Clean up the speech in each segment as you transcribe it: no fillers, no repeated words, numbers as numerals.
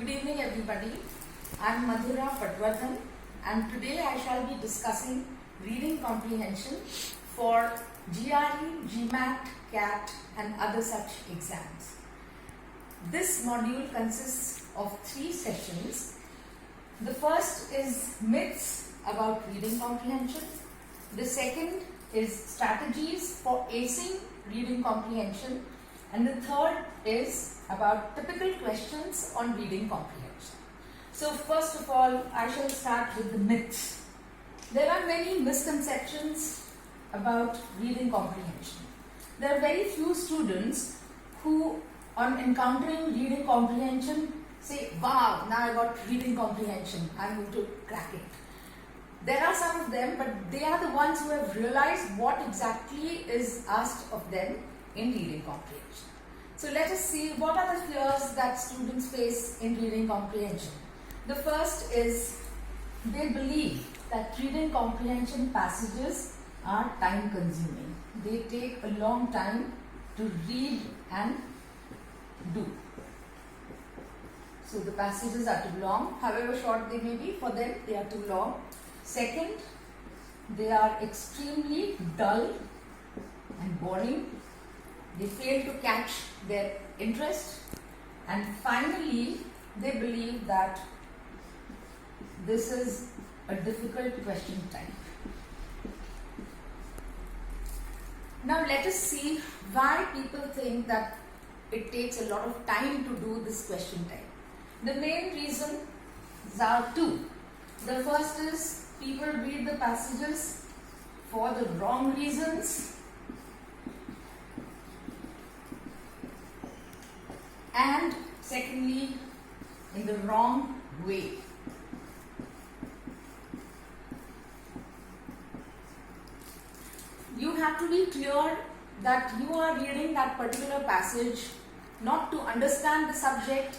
Good evening everybody. I am Madhura Patwardhan and today I shall be discussing reading comprehension for GRE, GMAT, CAT and other such exams. This module consists of 3 sessions. The first is myths about reading comprehension. The second is strategies for acing reading comprehension. And the third is about typical questions on reading comprehension. So first of all, I shall start with the myths. There are many misconceptions about reading comprehension. There are very few students who, on encountering reading comprehension, say, wow, now I got reading comprehension, I'm going to crack it. There are some of them, but they are the ones who have realized what exactly is asked of them in reading comprehension. So let us see what are the fears that students face in reading comprehension. The first is they believe that reading comprehension passages are time consuming. They take a long time to read and do. So the passages are too long, however short they may be, for them they are too long. Second, they are extremely dull and boring. They fail to catch their interest. And finally, they believe that this is a difficult question type. Now let us see why people think that it takes a lot of time to do this question type. The main reasons are 2. The first is people read the passages for the wrong reasons. And secondly, in the wrong way. You have to be clear that you are reading that particular passage not to understand the subject,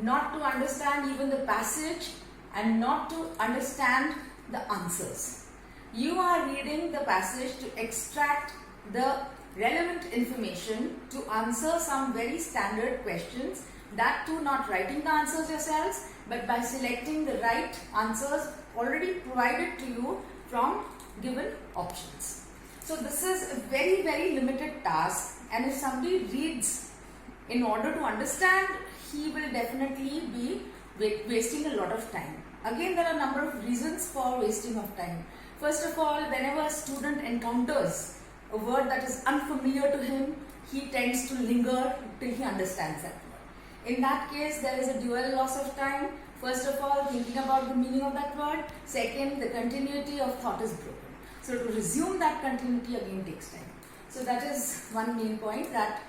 not to understand even the passage, and not to understand the answers. You are reading the passage to extract the relevant information to answer some very standard questions, that too not writing the answers yourselves, but by selecting the right answers already provided to you from given options. So this is a very, very limited task, and if somebody reads in order to understand, he will definitely be wasting a lot of time. Again, there are a number of reasons for wasting of time. First of all, whenever a student encounters a word that is unfamiliar to him, he tends to linger till he understands that word. In that case, there is a dual loss of time. First of all, thinking about the meaning of that word. Second, the continuity of thought is broken. So to resume that continuity again takes time. So that is one main point, that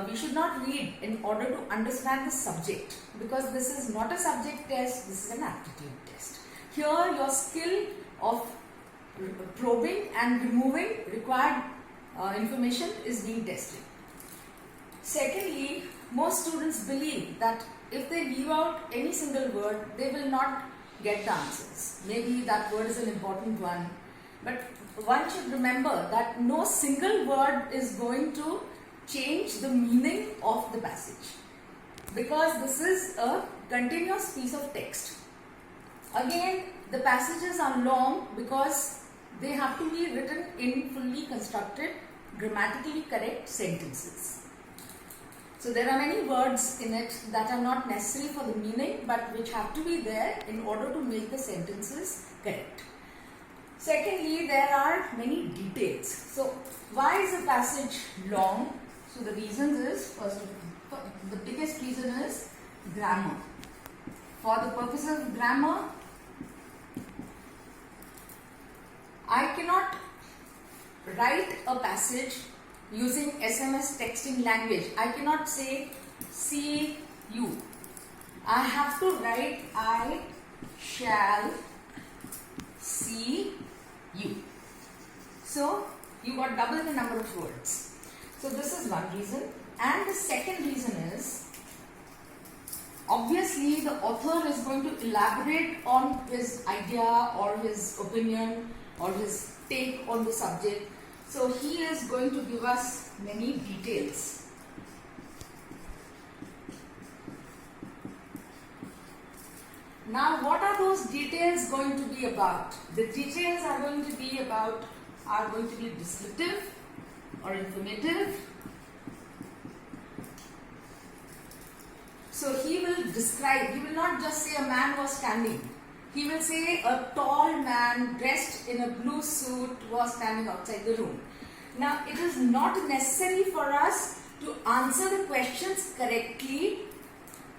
we should not read in order to understand the subject, because this is not a subject test, this is an aptitude test. Here your skill of probing and removing required information is being tested. Secondly, most students believe that if they leave out any single word, they will not get the answers. Maybe that word is an important one, but one should remember that no single word is going to change the meaning of the passage, because this is a continuous piece of text. Again, the passages are long because they have to be written in fully constructed, grammatically correct sentences. So there are many words in it that are not necessary for the meaning, but which have to be there in order to make the sentences correct. Secondly, there are many details. So why is a passage long? So the reason is, first of all, the biggest reason is grammar. For the purpose of grammar, I cannot write a passage using SMS texting language. I cannot say see you. I have to write I shall see you. So you got double the number of words. So this is one reason. And the second reason is, obviously the author is going to elaborate on his idea or his opinion or his take on the subject. So he is going to give us many details. Now, what are those details going to be about? The details are going to be descriptive or informative. So he will describe, he will not just say a man was standing. He will say a tall man dressed in a blue suit was standing outside the room. Now, it is not necessary for us to answer the questions correctly,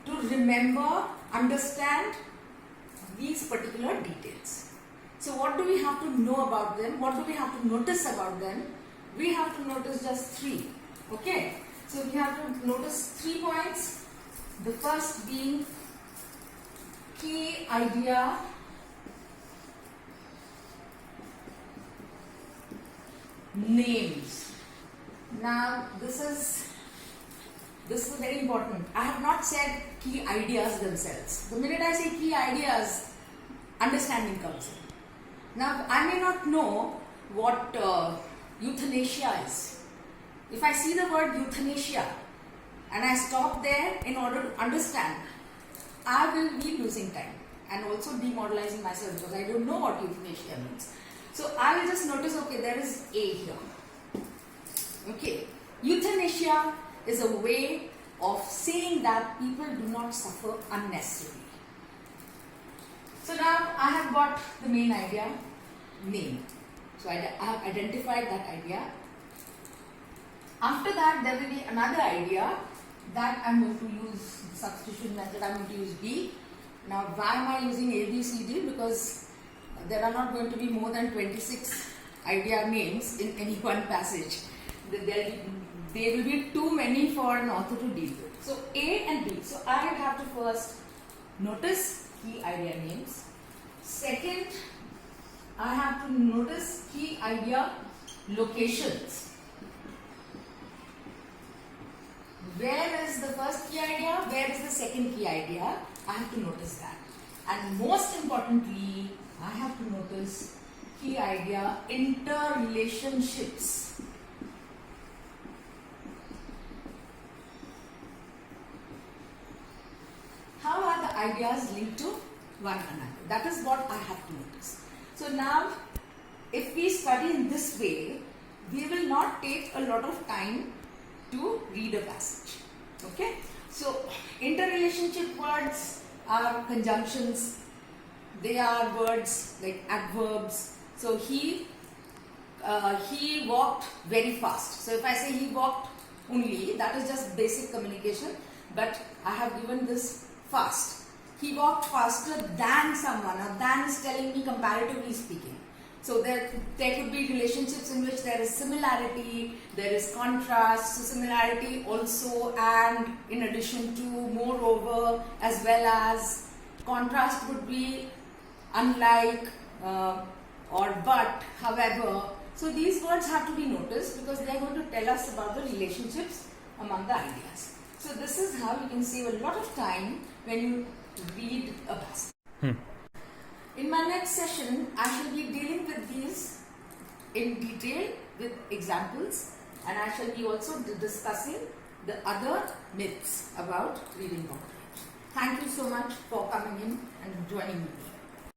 to remember, understand these particular details. So what do we have to know about them? What do we have to notice about them? We have to notice just 3. Okay? So we have to notice 3 points. The first being key idea, names. Now this is very important. I have not said key ideas themselves. The minute I say key ideas, understanding comes in. Now I may not know what euthanasia is. If I see the word euthanasia and I stop there in order to understand, I will be losing time and also demoralizing myself because I don't know what euthanasia means. So I will just notice, okay, there is A here. Okay, euthanasia is a way of saying that people do not suffer unnecessarily. So now I have got the main idea, name. So I have identified that idea. After that, there will be another idea that I am going to use the substitution method. I am going to use B. Now, why am I using A, B, C, D? Because there are not going to be more than 26 idea names in any one passage. There will be too many for an author to deal with. So, A and B. So, I have to first notice key idea names. Second, I have to notice key idea locations. Where is the first key idea? Where is the second key idea? I have to notice that. And most importantly, I have to notice key idea interrelationships. How are the ideas linked to one another? That is what I have to notice. So now, if we study in this way, we will not take a lot of time to read a passage. Okay? So, interrelationship words are conjunctions. They are words like adverbs. So, he walked very fast. So, if I say he walked only, that is just basic communication. But I have given this fast. He walked faster than someone. Now, than is telling me comparatively speaking. So there could be relationships in which there is similarity, there is contrast, so similarity also and in addition to, moreover, as well as. Contrast would be unlike or but, however. So these words have to be noticed because they are going to tell us about the relationships among the ideas. So this is how you can save a lot of time when you read a passage. In my next session, I shall be dealing with these in detail with examples, and I shall be also discussing the other myths about reading comprehension. Thank you so much for coming in and joining me.